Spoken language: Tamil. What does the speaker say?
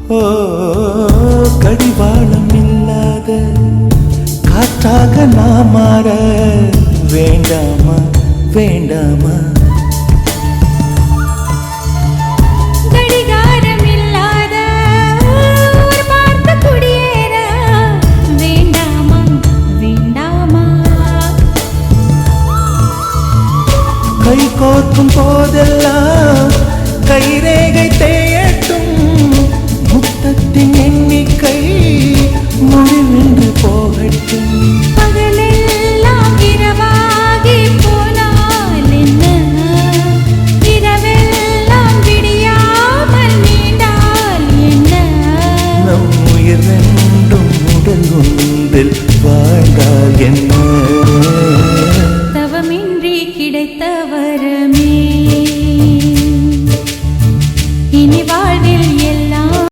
ஓ கடிவாளம் இல்லாத காற்றாக நான் மாற வேண்டாமா வேண்டாமா கை கோர்க்கும் போதெல்லாம் கைரேகை